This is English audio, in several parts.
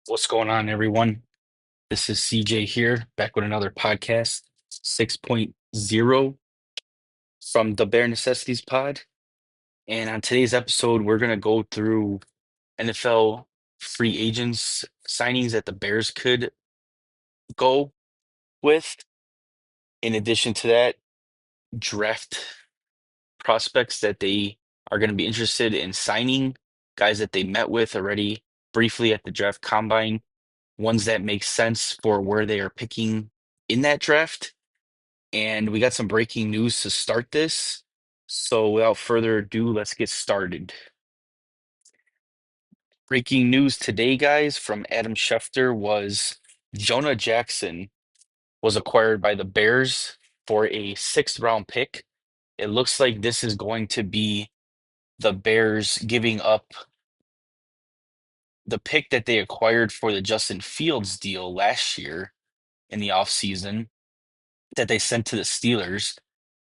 What's going on, everyone? This is CJ here, back with another podcast, 6.0 from the Bare Necessities Pod. And on today's episode, we're going to go through NFL free agents signings that the Bears could go with. In addition to that, draft prospects that they are going to be interested in signing, guys that they met with already briefly at the draft combine, ones that make sense for where they are picking in that draft. And we got some breaking news to start this. So without further ado, let's get started. Breaking news today, guys, from Adam Schefter was Jonah Jackson was acquired by the Bears for a sixth round pick. It looks like this is going to be the Bears giving up the pick that they acquired for the Justin Fields deal last year in the offseason that they sent to the Steelers.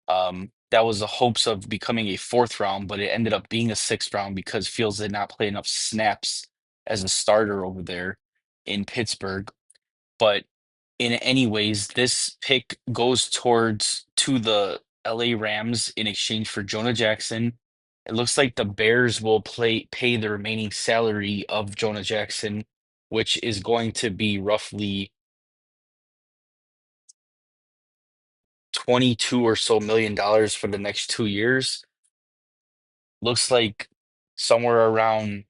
That was the hopes of becoming a fourth round, but it ended up being a sixth round because Fields did not play enough snaps as a starter over there in Pittsburgh. But in any ways, this pick goes towards to the LA Rams in exchange for Jonah Jackson. It looks like the Bears will pay the remaining salary of Jonah Jackson, which is going to be roughly 22 or so million dollars for the next 2 years. Looks like somewhere around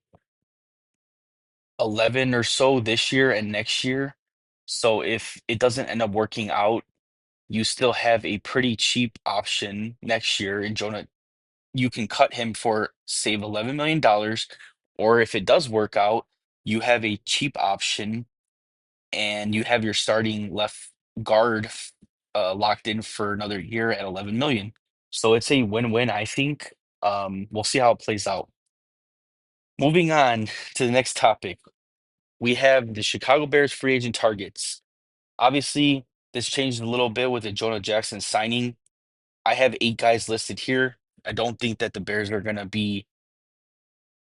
11 or so this year and next year. So if it doesn't end up working out, you still have a pretty cheap option next year in Jonah. You can cut him for save $11 million, or if it does work out, you have a cheap option and you have your starting left guard locked in for another year at 11 million. So it's a win-win, I think. We'll see how it plays out. Moving on to the next topic, we have the Chicago Bears free agent targets. Obviously, this changed a little bit with the Jonah Jackson signing. I have 8 guys listed here. I don't think that the Bears are going to be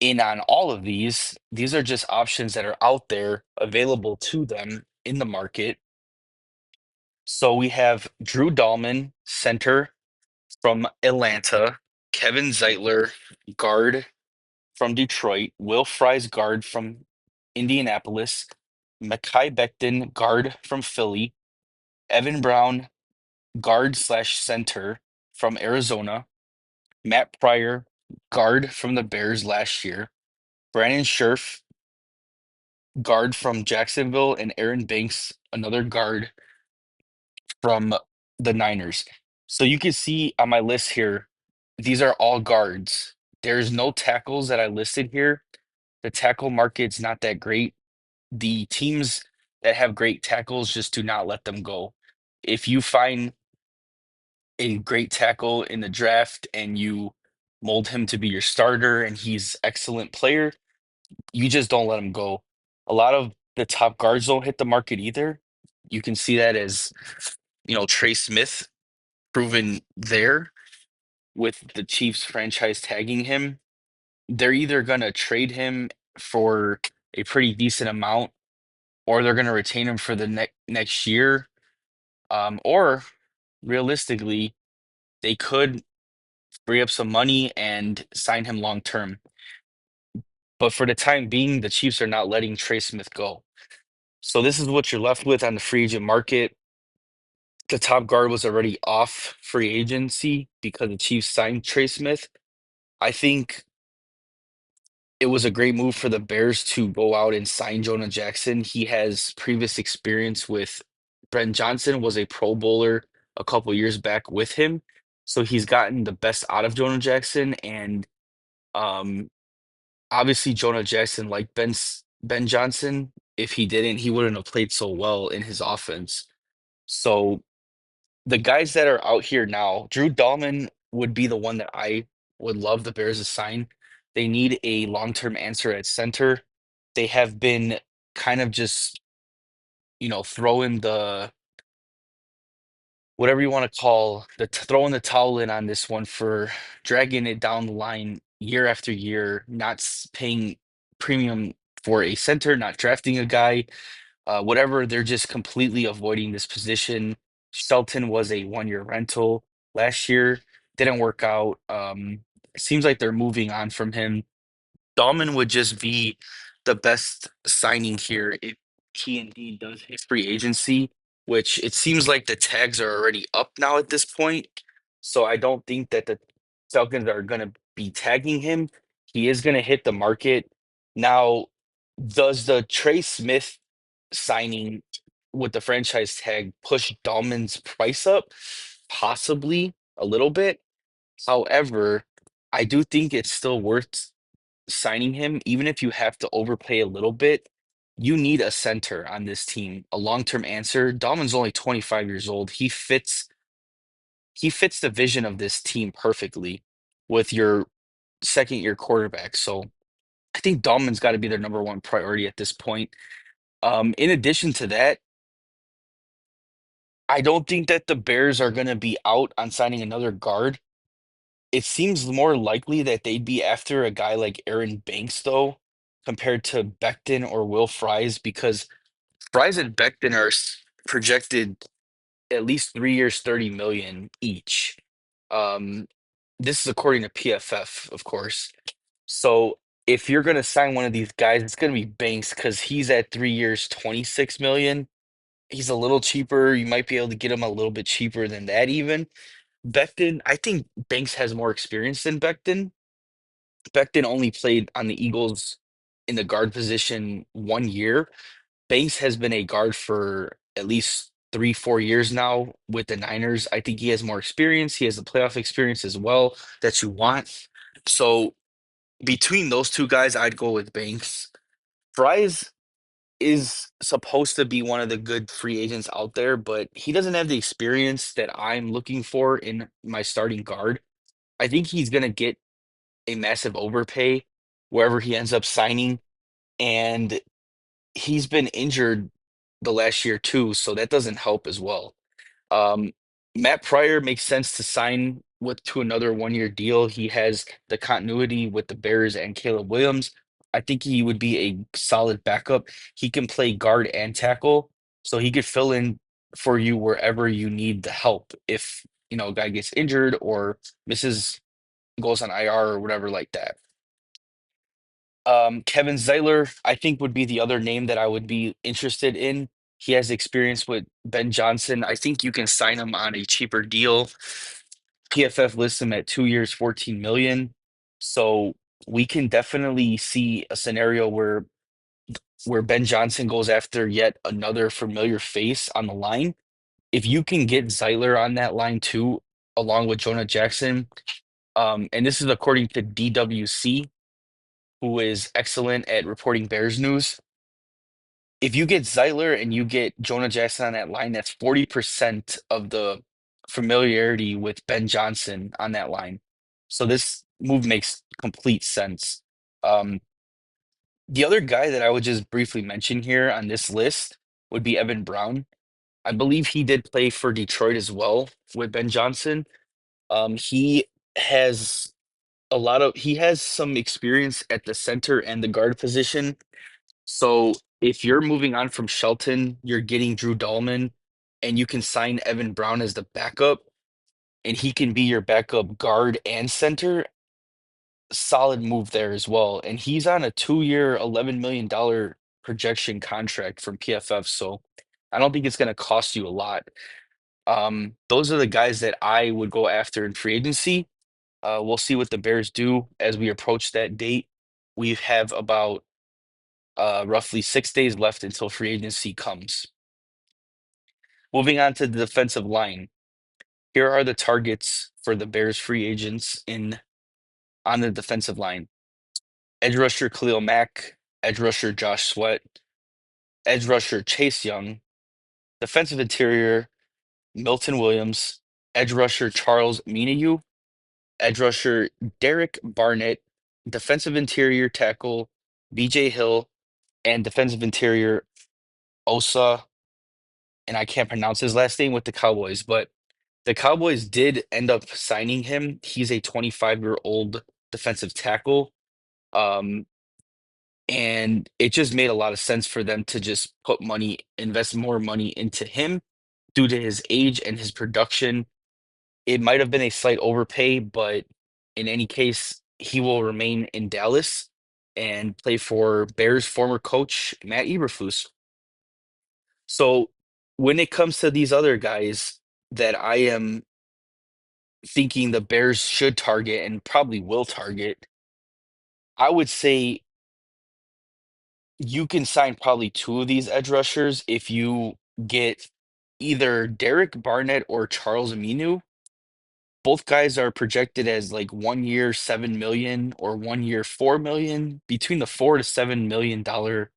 in on all of these. These are just options that are out there available to them in the market. So we have Drew Dahlman, center from Atlanta, Kevin Zeitler, guard from Detroit, Will Fries, guard from Indianapolis, Mekhi Becton, guard from Philly, Evan Brown, guard slash center from Arizona, Matt Pryor, guard from the Bears last year, Brandon Scherf, guard from Jacksonville, and Aaron Banks, another guard from the Niners. So you can see on my list here, these are all guards. There's no tackles that I listed here. The tackle market's not that great. The teams that have great tackles just do not let them go. If you find a great tackle in the draft and you mold him to be your starter and he's excellent player, you just don't let him go. A lot of the top guards don't hit the market either. You can see that as, Trey Smith proven there with the Chiefs franchise tagging him. They're either going to trade him for a pretty decent amount or they're going to retain him for the next year. Or realistically, they could free up some money and sign him long term. But for the time being, the Chiefs are not letting Trey Smith go. So this is what you're left with on the free agent market. The top guard was already off free agency because the Chiefs signed Trey Smith. I think it was a great move for the Bears to go out and sign Jonah Jackson. He has previous experience with Brent Johnson, was a Pro Bowler a couple years back with him. So he's gotten the best out of Jonah Jackson. And um, obviously, Jonah Jackson, like Ben Johnson, if he didn't, he wouldn't have played so well in his offense. So the guys that are out here now, Drew Dahlman would be the one that I would love the Bears to sign. They need a long-term answer at center. They have been kind of just, throwing the whatever you want to call throwing the towel in on this one for dragging it down the line year after year, not paying premium for a center, not drafting a guy, whatever. They're just completely avoiding this position. Shelton was a 1 year rental last year, didn't work out. It seems like they're moving on from him. Dahlman would just be the best signing here if he indeed does hit free agency, which it seems like the tags are already up now at this point. So I don't think that the Falcons are going to be tagging him. He is going to hit the market. Now, does the Trey Smith signing with the franchise tag push Dahlman's price up? Possibly a little bit. However, I do think it's still worth signing him, even if you have to overpay a little bit. You need a center on this team, a long-term answer. Dahlman's only 25 years old. He fits the vision of this team perfectly with your second year quarterback. So I think Dahlman's got to be their number one priority at this point. In addition to that, I don't think that the Bears are going to be out on signing another guard. It seems more likely that they'd be after a guy like Aaron Banks, though, compared to Becton or Will Fries, because Fries and Becton are projected at least 3 years, 30 million each. Um, this is according to PFF, of course. So if you're going to sign one of these guys, it's going to be Banks because he's at 3 years, 26 million. He's a little cheaper. You might be able to get him a little bit cheaper than that, even. Becton, I think Banks has more experience than Becton. Becton only played on the Eagles in the guard position 1 year. Banks has been a guard for at least 3, 4 years now with the Niners. I think he has more experience. He has the playoff experience as well that you want. So between those two guys, I'd go with Banks. Fries is supposed to be one of the good free agents out there, but he doesn't have the experience that I'm looking for in my starting guard. I think he's going to get a massive overpay wherever he ends up signing. And he's been injured the last year too, so that doesn't help as well. Um, Matt Pryor makes sense to sign with to another 1 year deal. He has the continuity with the Bears and Caleb Williams. I think he would be a solid backup. He can play guard and tackle, so he could fill in for you wherever you need the help. If a guy gets injured or misses goes on IR or whatever like that. Kevin Zeitler, I think, would be the other name that I would be interested in. He has experience with Ben Johnson. I think you can sign him on a cheaper deal. PFF lists him at 2 years, 14 million. So we can definitely see a scenario where Ben Johnson goes after yet another familiar face on the line. If you can get Zeitler on that line too, along with Jonah Jackson, and this is according to DWC, who is excellent at reporting Bears news. If you get Zeitler and you get Jonah Jackson on that line, that's 40% of the familiarity with Ben Johnson on that line. So this move makes complete sense. Um, the other guy that I would just briefly mention here on this list would be Evan Brown. I believe he did play for Detroit as well with Ben Johnson. He has he has some experience at the center and the guard position. So if you're moving on from Shelton, you're getting Drew Dahlman, and you can sign Evan Brown as the backup, and he can be your backup guard and center. Solid move there as well. And he's on a 2 year, $11 million projection contract from PFF. So I don't think it's going to cost you a lot. Those are the guys that I would go after in free agency. We'll see what the Bears do as we approach that date. We have about roughly 6 days left until free agency comes. Moving on to the defensive line. Here are the targets for the Bears free agents in on the defensive line. Edge rusher Khalil Mack, edge rusher Josh Sweat, edge rusher Chase Young, defensive interior Milton Williams, edge rusher Charles Minayu, edge rusher Derek Barnett, defensive interior tackle BJ Hill, and defensive interior Osa, and I can't pronounce his last name with the Cowboys, but the Cowboys did end up signing him. He's a 25-year-old defensive tackle. Um, And it just made a lot of sense for them to just invest more money into him due to his age and his production. It might have been a slight overpay, but in any case, he will remain in Dallas and play for Bears former coach Matt Eberflus. So when it comes to these other guys that I am thinking the Bears should target and probably will target, I would say you can sign probably two of these edge rushers if you get either Derek Barnett or Charles Aminu. Both guys are projected as like 1 year 7 million or 1 year 4 million, between the $4 to $7 million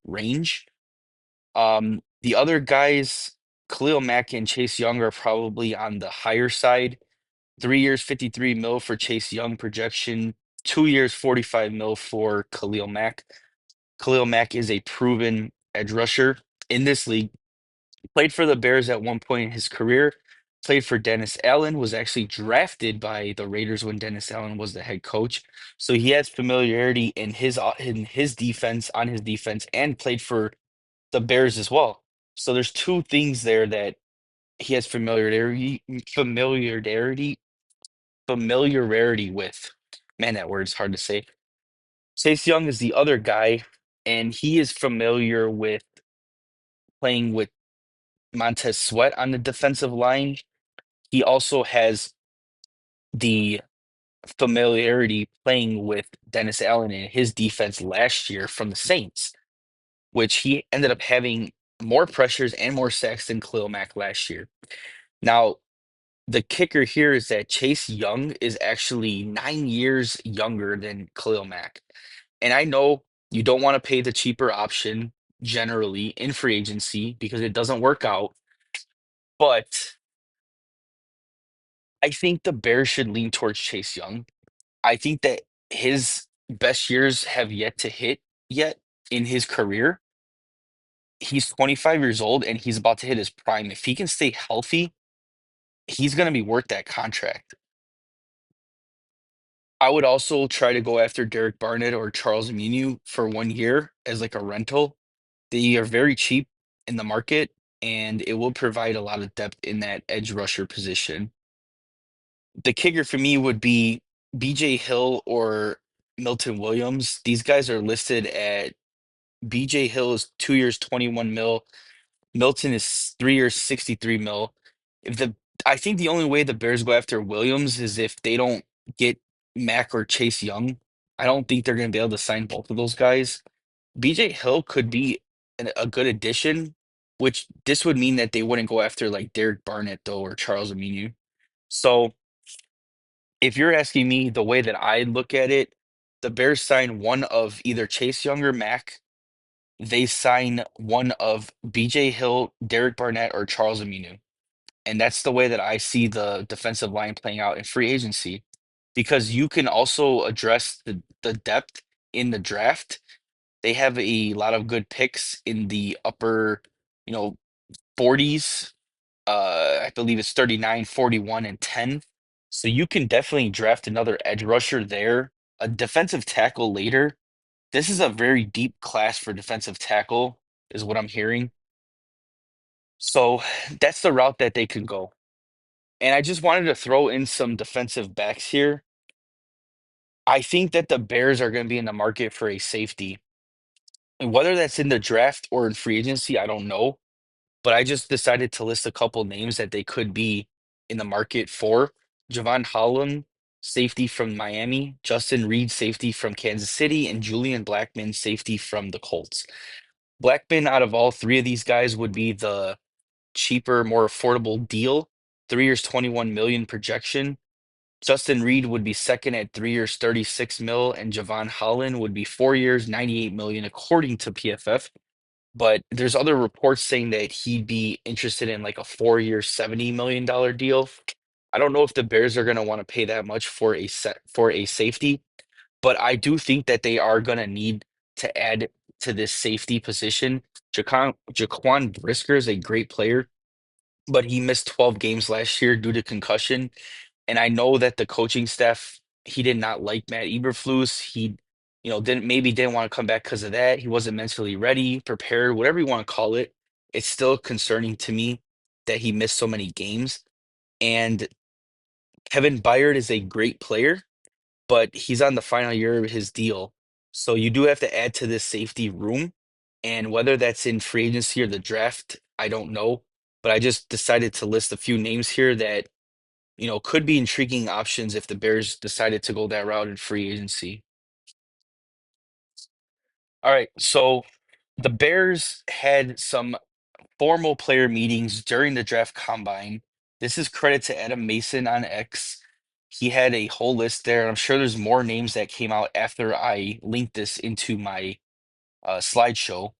range. The other guys, Khalil Mack and Chase Young, are probably on the higher side. 3 years 53 mil for Chase Young projection, 2 years 45 mil for Khalil Mack. Khalil Mack is a proven edge rusher in this league. Played for the Bears at one point in his career. Played for Dennis Allen, was actually drafted by the Raiders when Dennis Allen was the head coach. So he has familiarity in his defense, on his defense, and played for the Bears as well. So there's two things there that he has familiarity with. Man, that word's hard to say. Chase Young is the other guy, and he is familiar with playing with Montez Sweat on the defensive line. He also has the familiarity playing with Dennis Allen in his defense last year from the Saints, which he ended up having more pressures and more sacks than Khalil Mack last year. Now, the kicker here is that Chase Young is actually 9 years younger than Khalil Mack. And I know you don't want to pay the cheaper option generally in free agency because it doesn't work out, but I think the Bears should lean towards Chase Young. I think that his best years have yet to hit yet in his career. He's 25 years old and he's about to hit his prime. If he can stay healthy, he's going to be worth that contract. I would also try to go after Derek Barnett or Charles Aminu for 1 year as like a rental. They are very cheap in the market and it will provide a lot of depth in that edge rusher position. The kicker for me would be BJ Hill or Milton Williams. These guys are listed at BJ Hill is 2 years 21 mil. Milton is 3 years 63 mil. If the I think the only way the Bears go after Williams is if they don't get Mack or Chase Young. I don't think they're going to be able to sign both of those guys. BJ Hill could be a good addition, which this would mean that they wouldn't go after like Derek Barnett though or Charles Aminu. So if you're asking me the way that I look at it, the Bears sign one of either Chase Young or Mack. They sign one of BJ Hill, Derek Barnett, or Charles Aminu. And that's the way that I see the defensive line playing out in free agency. Because you can also address the depth in the draft. They have a lot of good picks in the upper, you know, 40s. I believe it's 39, 41, and 10. So you can definitely draft another edge rusher there, a defensive tackle later. This is a very deep class for defensive tackle, is what I'm hearing. So that's the route that they could go. And I just wanted to throw in some defensive backs here. I think that the Bears are going to be in the market for a safety. And whether that's in the draft or in free agency, I don't know. But I just decided to list a couple names that they could be in the market for. Javon Holland, safety from Miami, Justin Reed, safety from Kansas City, and Julian Blackman, safety from the Colts. Blackman, out of all three of these guys, would be the cheaper, more affordable deal. 3 years, 21 million projection. Justin Reed would be second at 3 years, 36 mil, and Javon Holland would be 4 years, 98 million, according to PFF. But there's other reports saying that he'd be interested in like a 4 year, $70 million deal. I don't know if the Bears are going to want to pay that much for a safety, but I do think that they are going to need to add to this safety position. Jaquan Brisker is a great player, but he missed 12 games last year due to concussion. And I know that the coaching staff, he did not like Matt Eberflus. didn't want to come back because of that. He wasn't mentally ready, prepared, whatever you want to call it. It's still concerning to me that he missed so many games. And Kevin Byard is a great player, but he's on the final year of his deal. So you do have to add to this safety room. And whether that's in free agency or the draft, I don't know. But I just decided to list a few names here that, could be intriguing options if the Bears decided to go that route in free agency. All right. So the Bears had some formal player meetings during the draft combine. This is credit to Adam Mason on X. He had a whole list there. I'm sure there's more names that came out after I linked this into my slideshow.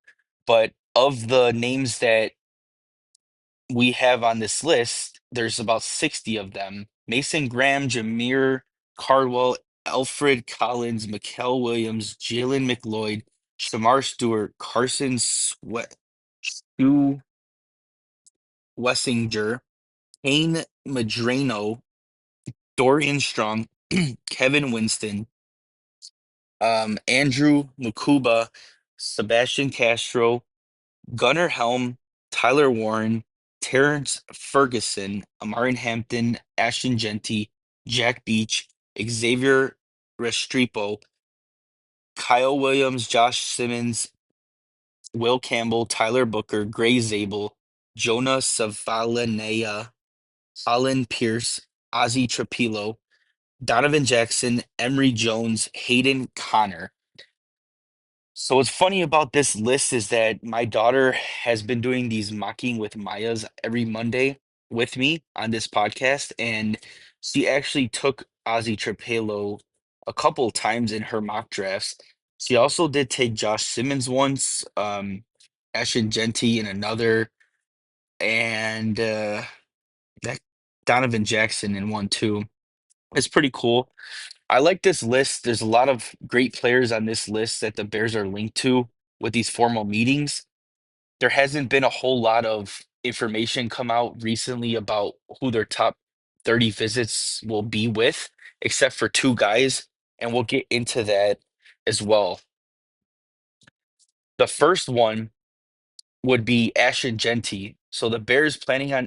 But of the names that we have on this list, there's about 60 of them. Mason Graham, Jameer Cardwell, Alfred Collins, Mikael Williams, Jalen McLeod, Shamar Stewart, Carson Sweat, Stu Wessinger, Kane Madrano, Dorian Strong, Kevin Winston, Andrew Mukuba, Sebastian Castro, Gunnar Helm, Tyler Warren, Terrence Ferguson, Amarin Hampton, Ashton Genty, Jack Beach, Xavier Restrepo, Kyle Williams, Josh Simmons, Will Campbell, Tyler Booker, Gray Zabel, Jonah Savalanea, Holland Pierce, Ozzy Trapilo, Donovan Jackson, Emery Jones, Hayden Connor. So what's funny about this list is that my daughter has been doing these mocking with Maya's every Monday with me on this podcast, and she actually took Ozzy Trapelo a couple times in her mock drafts. She also did take Josh Simmons once, Ashton Genty in another, and that Donovan Jackson in one too. It's pretty cool. I like this list. There's a lot of great players on this list that the Bears are linked to with these formal meetings. There hasn't been a whole lot of information come out recently about who their top 30 visits will be with, except for two guys, and we'll get into that as well. The first one would be Ashton Genty. So the Bears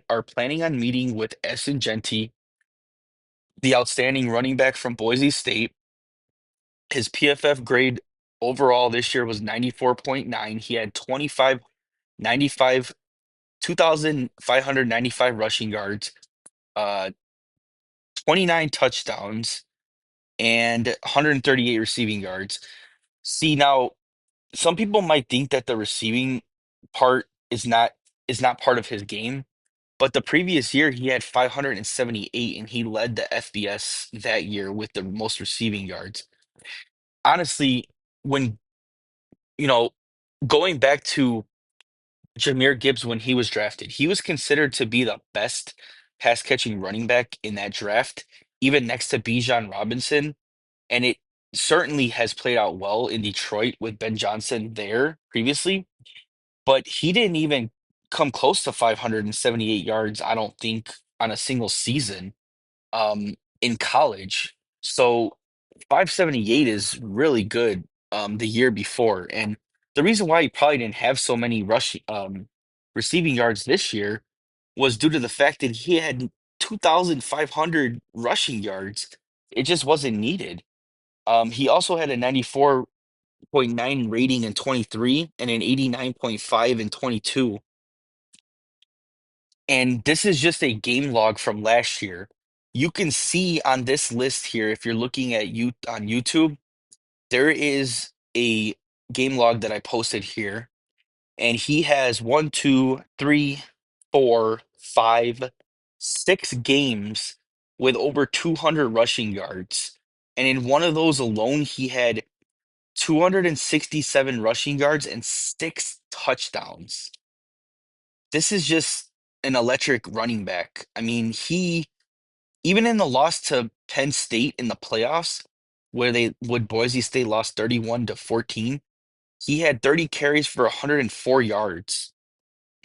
are planning on meeting with Ashton Genty, the outstanding running back from Boise State. His PFF grade overall this year was 94.9. He had 95, 2,595 rushing yards, uh, 29 touchdowns, and 138 receiving yards. See, now some people might think that the receiving part is not part of his game, but the previous year he had 578 and he led the FBS that year with the most receiving yards. Honestly, when you know, going back to Jahmyr Gibbs when he was drafted, he was considered to be the best pass catching running back in that draft, even next to Bijan Robinson. And it certainly has played out well in Detroit with Ben Johnson there previously, but he didn't even come close to 578 yards, I don't think, on a single season in college. So 578 is really good the year before. And the reason why he probably didn't have so many receiving yards this year was due to the fact that he had 2,500 rushing yards. It just wasn't needed. He also had a 94.9 rating in 23 and an 89.5 in 22. And this is just a game log from last year. You can see on this list here, if you're looking at you on YouTube, there is a game log that I posted here, and he has one, two, three, four, five, 6 games with over 200 rushing yards. And in one of those alone, he had 267 rushing yards and 6 touchdowns. This is just an electric running back. I mean, he even in the loss to Penn State in the playoffs, where they would Boise State lost 31-14, he had 30 carries for 104 yards,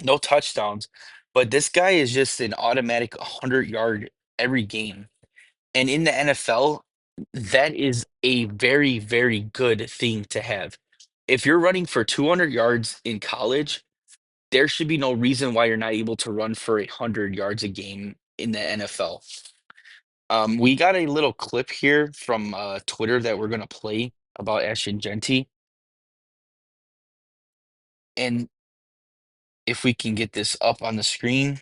no touchdowns. But this guy is just an automatic 100-yard every game. And in the NFL, that is a very, very good thing to have. If you're running for 200 yards in college, there should be no reason why you're not able to run for 100 yards a game in the NFL. We got a little clip here from Twitter that we're gonna play about Ashton Genty, and if we can get this up on the screen.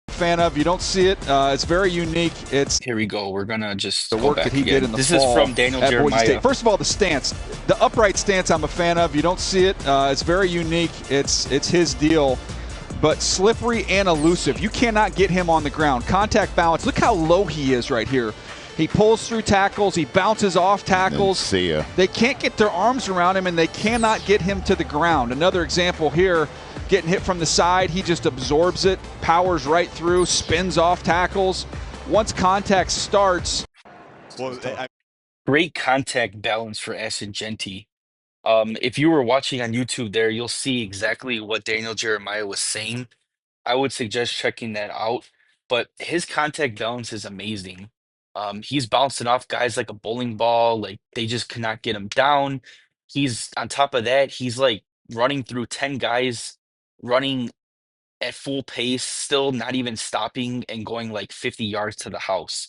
Fan of, you don't see it. It's very unique. It's Here we go. We're gonna just the go work that back he did again. in the This is fall from Daniel at Boise Jeremiah. State. First of all, the stance, the upright stance, I'm a fan of. You don't see it. It's very unique. It's his deal. But slippery and elusive. You cannot get him on the ground. Contact balance. Look how low he is right here. He pulls through tackles. He bounces off tackles. See ya. They can't get their arms around him, and they cannot get him to the ground. Another example here, getting hit from the side. He just absorbs it, powers right through, spins off tackles. Once contact starts. Well, Great contact balance for Ashton Genty. If you were watching on YouTube there, you'll see exactly what Daniel Jeremiah was saying. I would suggest checking that out. But his contact balance is amazing. He's bouncing off guys like a bowling ball, like they just cannot get him down. He's on top of that, he's like running through 10 guys, running at full pace, still not even stopping and going like 50 yards to the house.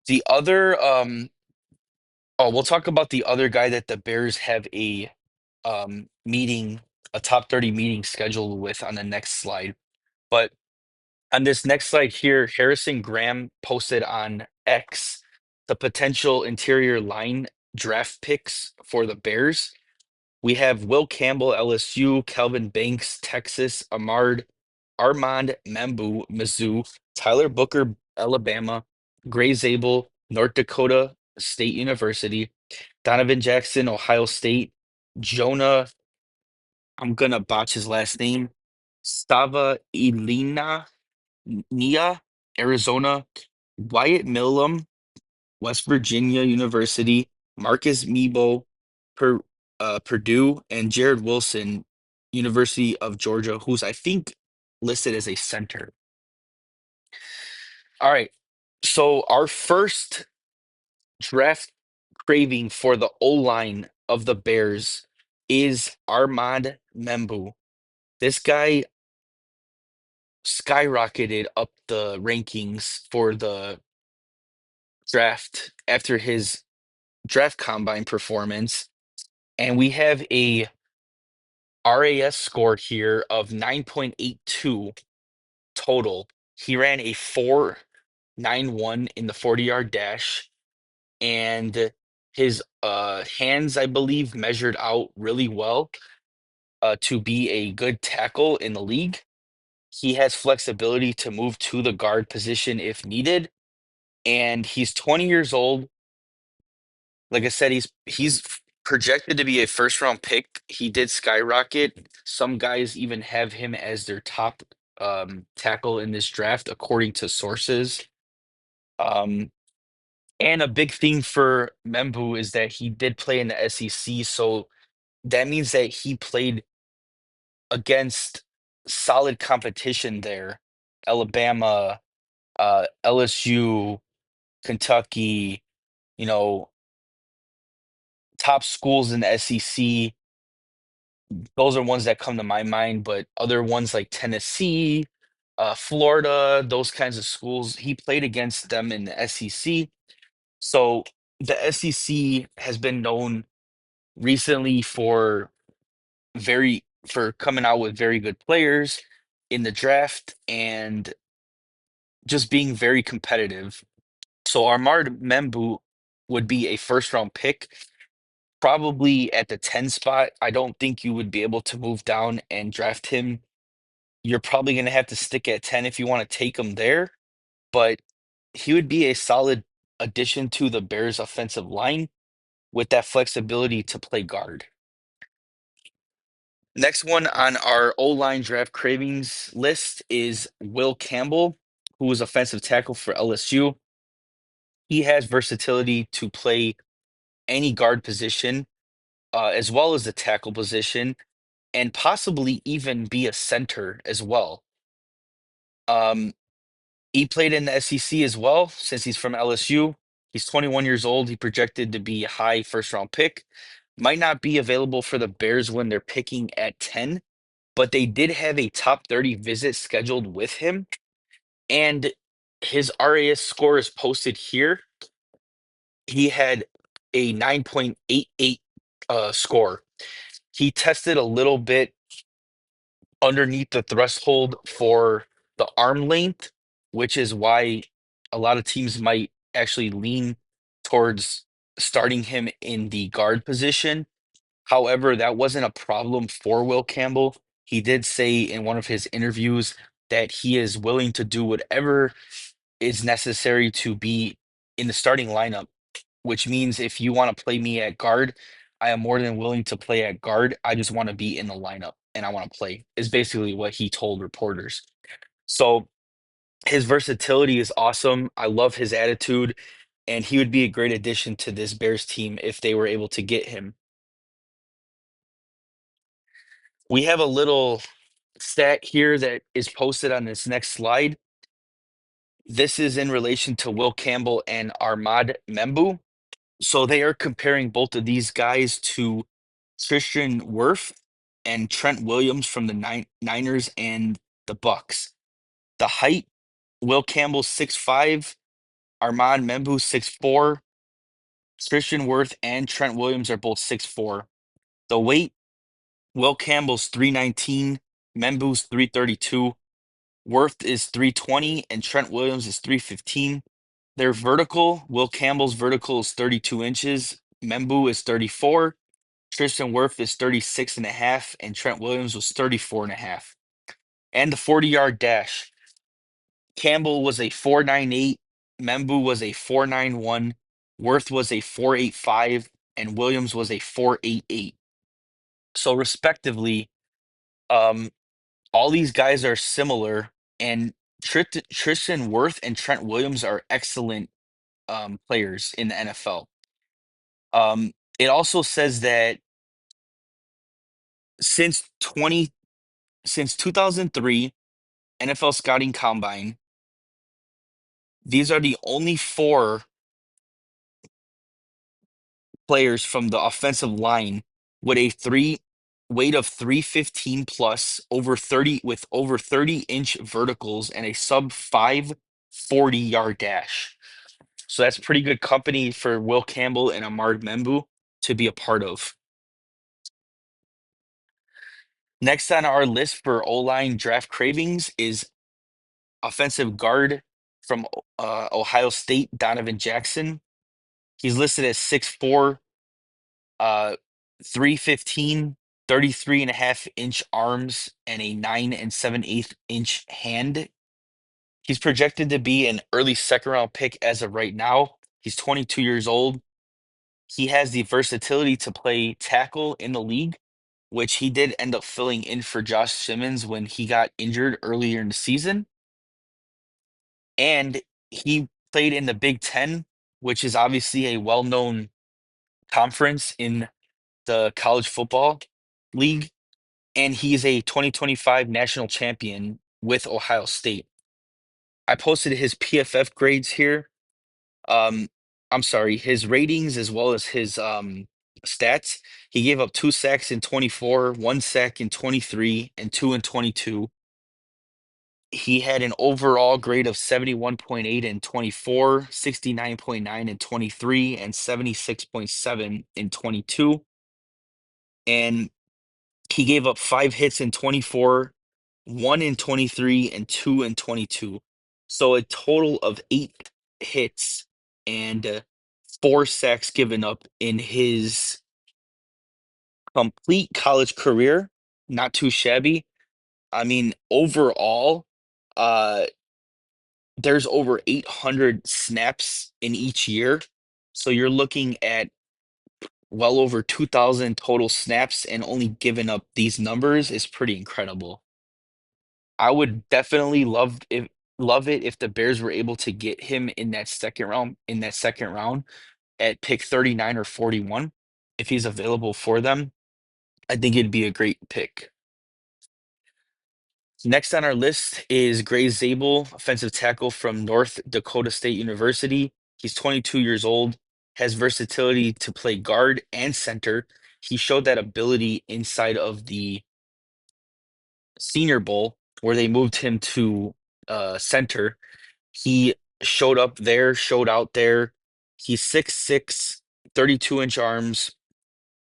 The other Oh, we'll talk about the other guy that the Bears have a meeting, a top 30 meeting scheduled with on the next slide. But on this next slide here, Harrison Graham posted on X the potential interior line draft picks for the Bears. We have Will Campbell, LSU, Kelvin Banks, Texas, Armand Membu, Mizzou, Tyler Booker, Alabama, Gray Zabel, North Dakota State University, Donovan Jackson, Ohio State, Jonah, I'm gonna botch his last name, Stava Elina Nia, Arizona, Wyatt Millum, West Virginia University, Marcus Mebo, Purdue, and Jared Wilson, University of Georgia, who's I think listed as a center. All right. So our first draft craving for the O line of the Bears is Armand Membu. This guy skyrocketed up the rankings for the draft after his draft combine performance. And we have a RAS score here of 9.82 total. He ran a 4.91 in the 40-yard dash, and his hands, I believe, measured out really well to be a good tackle in the league. He has flexibility to move to the guard position if needed, and he's 20 years old. Like I said, he's projected to be a first round pick. He did skyrocket. Some guys even have him as their top tackle in this draft, according to sources. Um, and a big thing for Membu is that he did play in the SEC, so that means that he played against solid competition there. Alabama, LSU, Kentucky, you know, top schools in the SEC. Those are ones that come to my mind, but other ones like Tennessee, Florida, those kinds of schools, he played against them in the SEC. So the SEC has been known recently for coming out with very good players in the draft and just being very competitive. So Armand Membu would be a first round pick, probably at the 10 spot. I don't think you would be able to move down and draft him. You're probably going to have to stick at 10 if you want to take him there, but he would be a solid addition to the Bears offensive line with that flexibility to play guard. Next one on our O-line draft cravings list is Will Campbell, who is offensive tackle for LSU. He has versatility to play any guard position, as well as the tackle position, and possibly even be a center as well. Um, He played in the SEC as well since he's from LSU. He's 21 years old. He projected to be a high first round pick. Might not be available for the Bears when they're picking at 10, but they did have a top 30 visit scheduled with him. And his RAS score is posted here. He had a 9.88 score. He tested a little bit underneath the threshold for the arm length, which is why a lot of teams might actually lean towards starting him in the guard position. However, that wasn't a problem for Will Campbell. He did say in one of his interviews that he is willing to do whatever is necessary to be in the starting lineup, which means if you want to play me at guard, I am more than willing to play at guard. I just want to be in the lineup and I want to play, is basically what he told reporters. So his versatility is awesome. I love his attitude, and he would be a great addition to this Bears team if they were able to get him. We have a little stat here that is posted on this next slide. This is in relation to Will Campbell and Ahmad Membu. So they are comparing both of these guys to Tristan Wirth and Trent Williams from the Niners and the Bucks. The height, Will Campbell 6'5", Ahmad Membu 6'4", Tristan Wirth and Trent Williams are both 6'4". The weight, Will Campbell's 319, Membu's 332, Wirth is 320, and Trent Williams is 315. Their vertical, Will Campbell's vertical is 32 inches, Membu is 34, Tristan Wirth is 36 and a half, and Trent Williams was 34 and a half. And the 40-yard dash, Campbell was a 4.98, Membu was a 4.91, Wirth was a 4.85, and Williams was a 4.88. So respectively, um, all these guys are similar, and Tristan Wirth and Trent Williams are excellent players in the NFL. It also says that since 2003 NFL Scouting Combine, these are the only four players from the offensive line with a three weight of 315 plus over 30 with over 30-inch verticals and a sub 540-yard dash. So that's pretty good company for Will Campbell and Ahmad Membu to be a part of. Next on our list for O-line draft cravings is offensive guard from Ohio State, Donovan Jackson. He's listed as 6'4", uh, 315, 33.5-inch arms, and a 9 and 7/8 inch hand. He's projected to be an early second round pick as of right now. He's 22 years old. He has the versatility to play tackle in the league, which he did end up filling in for Josh Simmons when he got injured earlier in the season. And he played in the Big Ten, which is obviously a well-known conference in the college football league. And he's a 2025 national champion with Ohio State. I posted his PFF grades here. Um, I'm sorry, his ratings as well as his stats. He gave up 2 sacks in 24, 1 sack in 23, and two in 22. He had an overall grade of 71.8 in 24, 69.9 in 23, and 76.7 in 22. And he gave up 5 hits in 24, one in 23, and two in 22. So a total of 8 hits and 4 sacks given up in his complete college career. Not too shabby. I mean, overall, uh, there's over 800 snaps in each year. So you're looking at well over 2,000 total snaps, and only giving up these numbers is pretty incredible. I would definitely love it if the Bears were able to get him in that second round at pick 39 or 41 if he's available for them. I think it'd be a great pick. Next on our list is Gray Zabel, offensive tackle from North Dakota State University. He's 22 years old, has versatility to play guard and center. He showed that ability inside of the Senior Bowl where they moved him to center. He showed up there, showed out there. He's 6'6", 32-inch arms,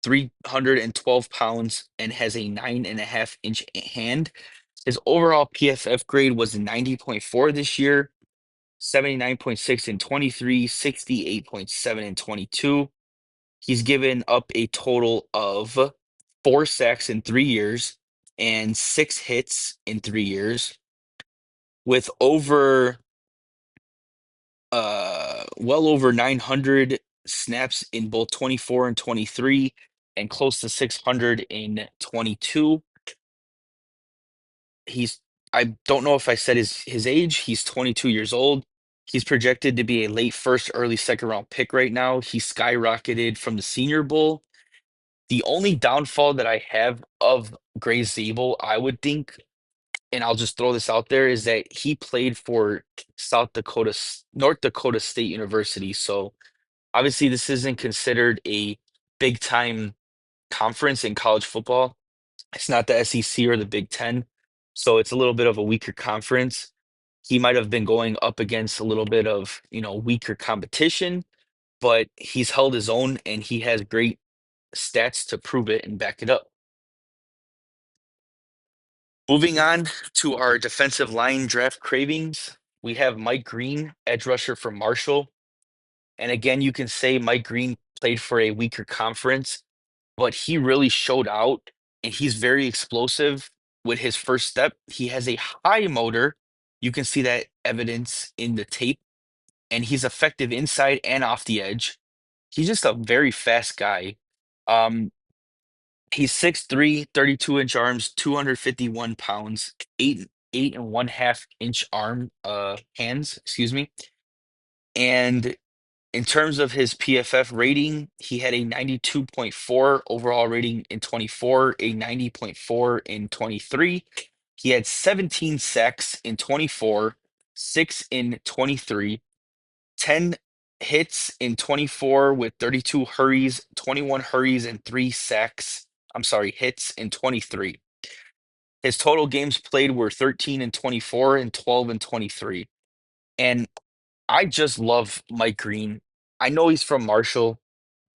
312 pounds, and has a 9.5-inch hand. His overall PFF grade was 90.4 this year, 79.6 in 23, 68.7 in 22. He's given up a total of 4 sacks in 3 years and 6 hits in 3 years, with well over 900 snaps in both 24 and 23, and close to 600 in 22. He's I don't know if I said his age. He's 22 years old. He's projected to be a late first, early second round pick right now. He skyrocketed from the Senior Bowl. The only downfall that I have of Gray Zabel, I would think, and I'll just throw this out there, is that he played for North Dakota State University. So obviously, this isn't considered a big time conference in college football. It's not the SEC or the Big Ten, so it's a little bit of a weaker conference. He might have been going up against a little bit of, weaker competition, but he's held his own and he has great stats to prove it and back it up. Moving on to our defensive line draft cravings, we have Mike Green, edge rusher from Marshall. And again, you can say Mike Green played for a weaker conference, but he really showed out and he's very explosive with his first step. He has a high motor. You can see that evidence in the tape, and he's effective inside and off the edge. He's just a very fast guy. Um, he's 6'3", 32-inch arms, 251 pounds, 8.5-inch hands, excuse me. And in terms of his PFF rating, he had a 92.4 overall rating in 24, a 90.4 in 23. He had 17 sacks in 24, 6 in 23, 10 hits in 24 with 32 hurries, 21 hurries, and 3 sacks. I'm sorry, hits in 23. His total games played were 13 and 24 and 12 and 23. And I just love Mike Green. I know he's from Marshall.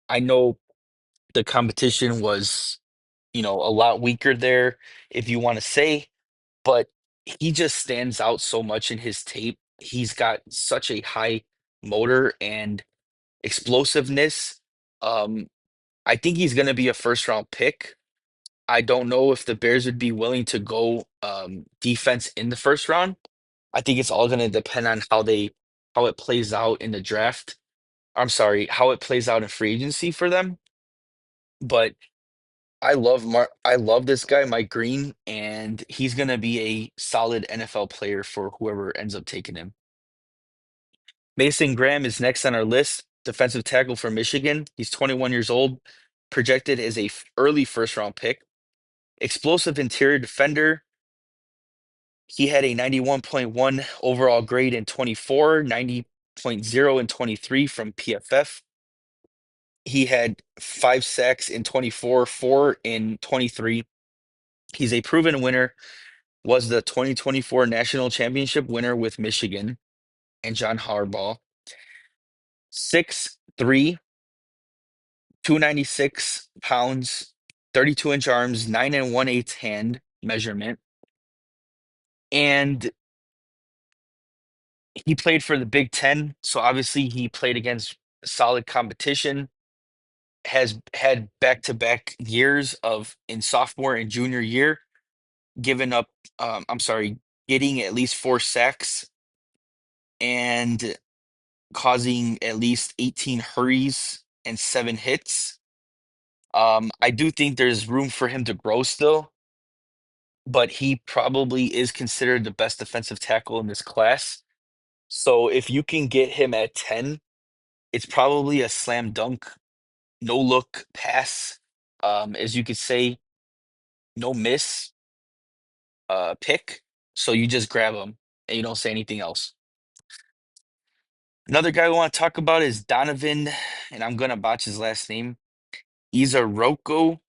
I know the competition was, a lot weaker there, if you want to say, but he just stands out so much in his tape. He's got such a high motor and explosiveness. Um, I think he's going to be a first round pick. I don't know if the Bears would be willing to go defense in the first round. I think it's all going to depend on how it plays out in the draft. I'm sorry, how it plays out in free agency for them. But I love this guy, Mike Green, and he's going to be a solid NFL player for whoever ends up taking him. Mason Graham is next on our list, defensive tackle from Michigan. He's 21 years old, projected as a early first round pick. Explosive interior defender. He had a 91.1 overall grade in 24, 90.0 in 23 from PFF. He had 5 sacks in 24, 4 in 23. He's a proven winner, was the 2024 national championship winner with Michigan and John Harbaugh. 6'3", 296 pounds, 32-inch arms, 9 and 1/8 hand measurement. And he played for the Big Ten, so obviously he played against solid competition. Has had back-to-back years of in sophomore and junior year, given up. I'm sorry, getting at least 4 sacks and causing at least 18 hurries and 7 hits. I do think there's room for him to grow still, but he probably is considered the best defensive tackle in this class. So if you can get him at 10, it's probably a slam dunk, no look pass. As you could say, no miss. pick. So you just grab him and you don't say anything else. Another guy we want to talk about is Donovan, and I'm gonna botch his last name. Izaroko.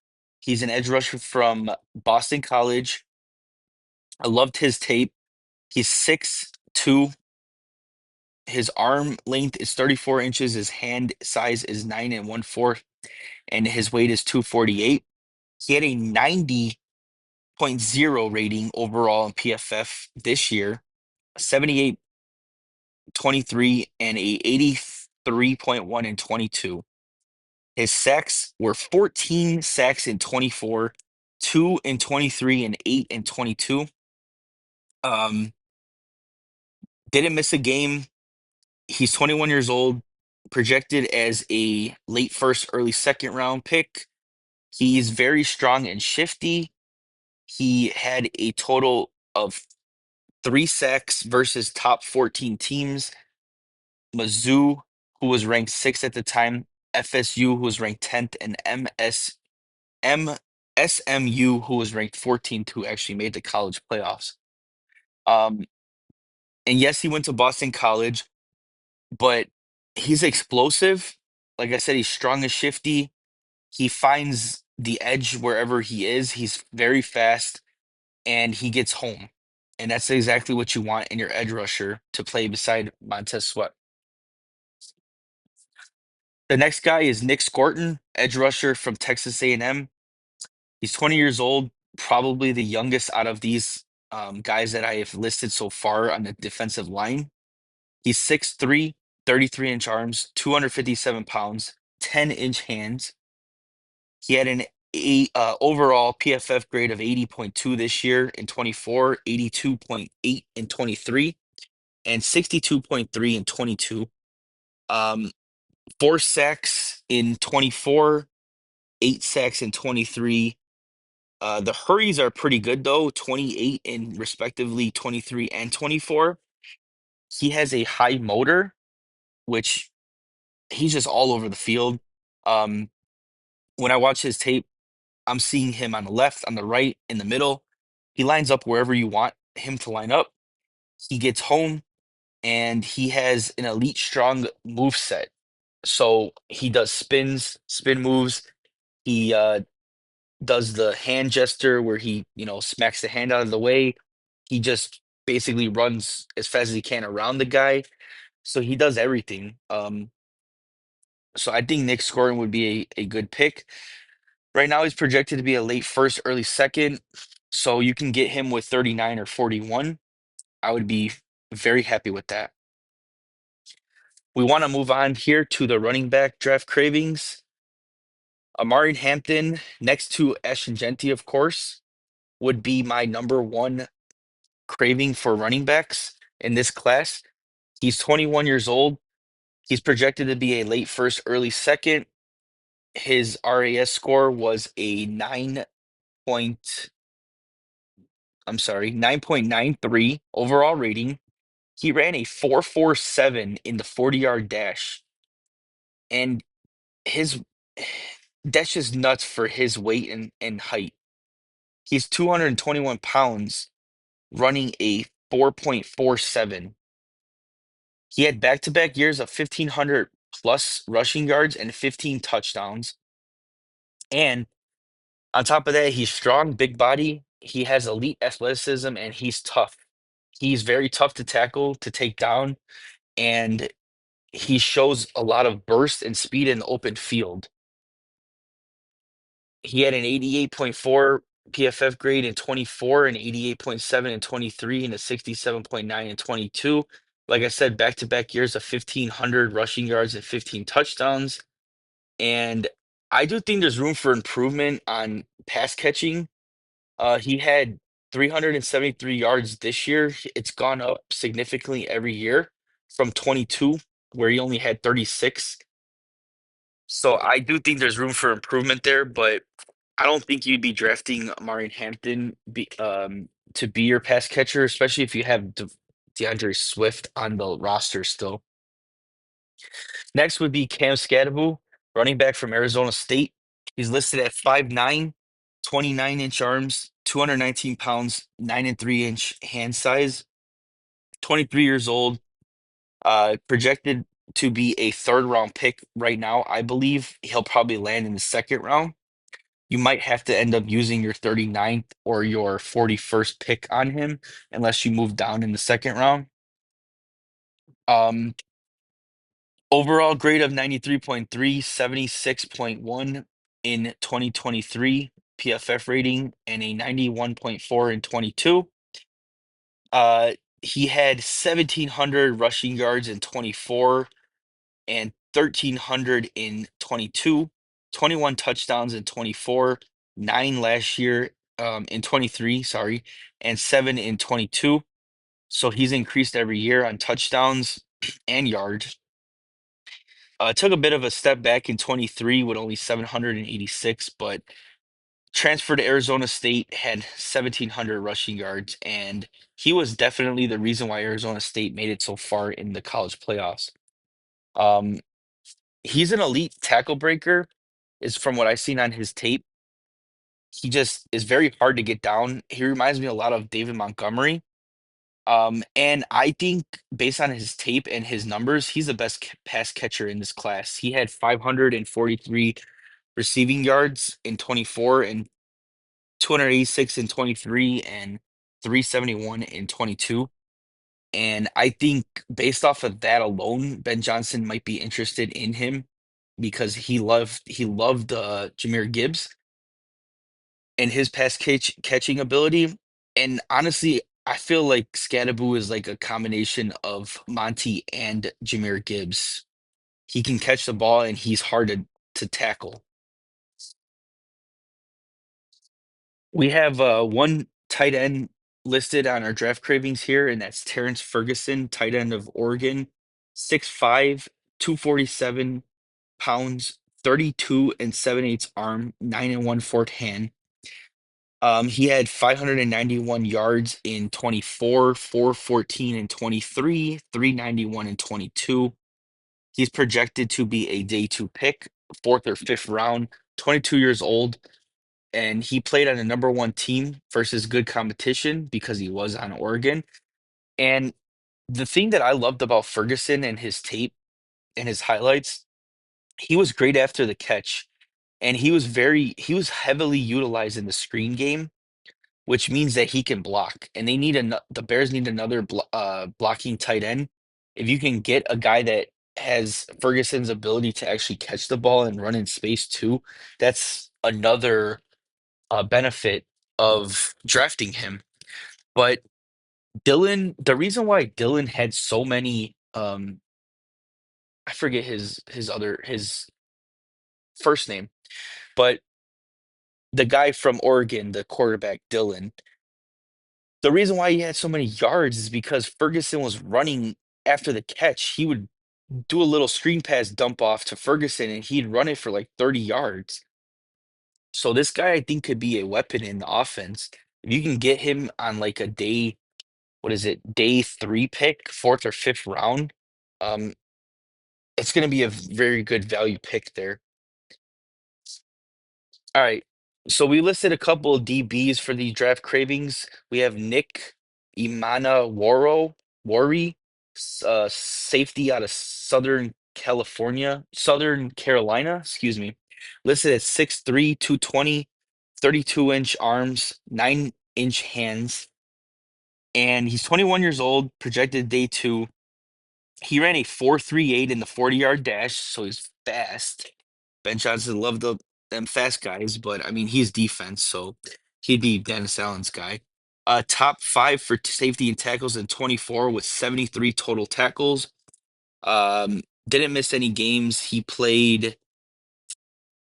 He's an edge rusher from Boston College. I loved his tape. He's 6'2". His arm length is 34 inches. His hand size is 9 and 1/4, and his weight is 248. He had a 90.0 rating overall in PFF this year, 78.23, and a 83.1 in 22. His sacks were 14 sacks in 24, 2 in 23, and 8 in 22. Um, didn't miss a game. He's 21 years old, projected as a late first, early second round pick. He's very strong and shifty. He had a total of 3 sacks versus top 14 teams. Mizzou, who was ranked sixth at the time, FSU, who was ranked 10th, and SMU, who was ranked 14th, who actually made the college playoffs. Um, and yes, he went to Boston College, but he's explosive. Like I said, he's strong and shifty. He finds the edge wherever he is. He's very fast and he gets home. And that's exactly what you want in your edge rusher to play beside Montez Sweat. The next guy is Nick Scorton, edge rusher from Texas A&M. He's 20 years old, probably the youngest out of these guys that I have listed so far on the defensive line. He's 6'3", 33-inch arms, 257 pounds, 10-inch hands. He had an overall PFF grade of 80.2 this year in 24, 82.8 in 23, and 62.3 in 22. Um, 4 sacks in 24, 8 sacks in 23. The hurries are pretty good though, 28 in respectively 23 and 24. He has a high motor, which he's just all over the field. Um, when I watch his tape, I'm seeing him on the left, on the right, in the middle. He lines up wherever you want him to line up. He gets home and he has an elite strong move set. So he does spin moves. He does the hand gesture where he, smacks the hand out of the way. He just basically runs as fast as he can around the guy. So he does everything. So I think Nick Scoring would be a good pick. Right now, he's projected to be a late first, early second. So you can get him with 39 or 41. I would be very happy with that. We want to move on here to the running back draft cravings. Amari Hampton, next to Ashton Genty, of course, would be my number one craving for running backs in this class. He's 21 years old. He's projected to be a late first, early second. His RAS score was a 9.93 overall rating. He ran a 4.47 in the 40-yard dash. And his that's just nuts for his weight and height. He's 221 pounds running a 4.47. He had back-to-back years of 1,500 plus rushing yards and 15 touchdowns. And on top of that, he's strong, big body. He has elite athleticism and he's tough. He's very tough to tackle, to take down, and he shows a lot of burst and speed in the open field. He had an 88.4 PFF grade in 24, an 88.7 in 23, and a 67.9 in 22. Like I said, back-to-back years of 1,500 rushing yards and 15 touchdowns. And I do think there's room for improvement on pass catching. He had 373 yards this year. It's gone up significantly every year from 22, where he only had 36. So I do think there's room for improvement there, but I don't think you'd be drafting Amari Hampton to be your pass catcher, especially if you have DeAndre Swift on the roster still. Next would be Cam Skadabu, running back from Arizona State. He's listed at 5'9". 29-inch arms, 219 pounds, 9 and 3-inch hand size, 23 years old, projected to be a third round pick right now. I believe he'll probably land in the second round. You might have to end up using your 39th or your 41st pick on him unless you move down in the second round. Um, Overall grade of 93.3, 76.1 in 2023 PFF rating, and a 91.4 in 22. Uh, he had 1,700 rushing yards in 24 and 1,300 in 22, 21 touchdowns in 24, 9 last year in 23, sorry, and 7 in 22. So he's increased every year on touchdowns and yards. Took a bit of a step back in 23 with only 786, but transferred to Arizona State, had 1,700 rushing yards, and he was definitely the reason why Arizona State made it so far in the college playoffs. Um, he's an elite tackle breaker, is from what I've seen on his tape. He just is very hard to get down. He reminds me a lot of David Montgomery. And I think based on his tape and his numbers, he's the best pass catcher in this class. He had 543 receiving yards in 24 and 286 in 23 and 371 in 22. And I think based off of that alone, Ben Johnson might be interested in him because he loved Jahmyr Gibbs and his catching ability. And honestly, I feel like Scadaboo is like a combination of Monty and Jahmyr Gibbs. He can catch the ball and he's hard to tackle. We have one tight end listed on our draft cravings here, and that's Terrence Ferguson, tight end of Oregon, 6'5", 247 pounds, 32 and 7/8 arm, 9 and 1/4 hand. He had 591 yards in 24, 414 in 23, 391 in 22. He's projected to be a day two pick, fourth or fifth round, 22 years old, and he played on a number one team versus good competition because he was on Oregon. And the thing that I loved about Ferguson and his tape and his highlights, he was great after the catch, and he was heavily utilized in the screen game, which means that he can block. And the Bears need another blocking tight end. If you can get a guy that has Ferguson's ability to actually catch the ball and run in space too, that's another benefit of drafting him. But the reason why Dylan had so many, I forget his first name, but the guy from Oregon, the quarterback Dylan, the reason why he had so many yards is because Ferguson was running after the catch. He would do a little screen pass dump off to Ferguson and he'd run it for like 30 yards. So this guy I think could be a weapon in the offense. If you can get him on like a day, what is it, day three pick, fourth or fifth round, um, it's going to be a very good value pick there. All right. So we listed a couple of DBs for the draft cravings. We have Nick Wari, safety out of Southern Carolina, excuse me, listed at 6'3", 220, 32-inch arms, 9-inch hands, and he's 21 years old, projected day two. He ran a 4.38 in the 40-yard dash, so he's fast. Ben Johnson loved them fast guys, but I mean, he's defense, so he'd be Dennis Allen's guy. Top five for safety and tackles in 24 with 73 total tackles. Didn't miss any games. He played,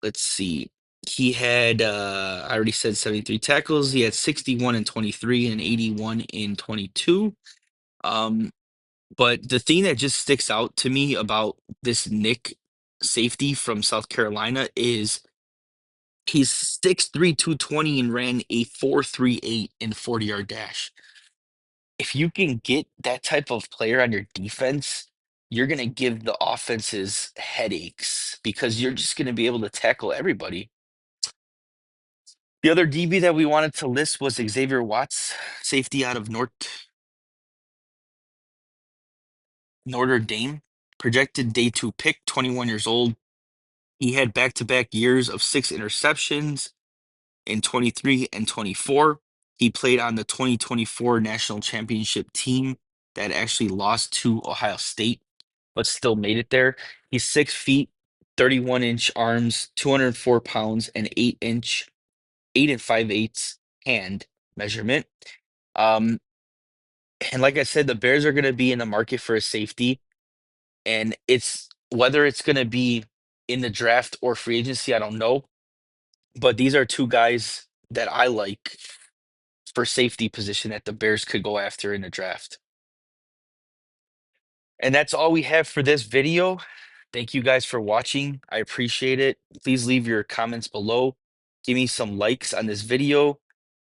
let's see, he had, I already said 73 tackles. He had 61 in 23 and 81 in 22. Um, but the thing that just sticks out to me about this Nick safety from South Carolina is he's 6'3", 220 and ran a 4.38 in 40-yard dash. If you can get that type of player on your defense, you're going to give the offenses headaches because you're just going to be able to tackle everybody. The other DB that we wanted to list was Xavier Watts, safety out of Notre Dame. Projected day 2 pick, 21 years old. He had back-to-back years of 6 interceptions in 23 and 24. He played on the 2024 national championship team that actually lost to Ohio State, but still made it there. He's 6 feet, 31-inch arms, 204 pounds, and 8-inch, 8 and 5/8 hand measurement. Um, and like I said, the Bears are going to be in the market for a safety, and it's whether it's going to be in the draft or free agency, I don't know. But these are two guys that I like for safety position that the Bears could go after in the draft. And that's all we have for this video. Thank you guys for watching. I appreciate it. Please leave your comments below. Give me some likes on this video.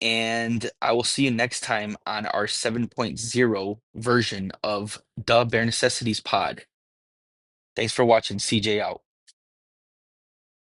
And I will see you next time on our 7.0 version of the Bare Necessities Pod. Thanks for watching. CJ out.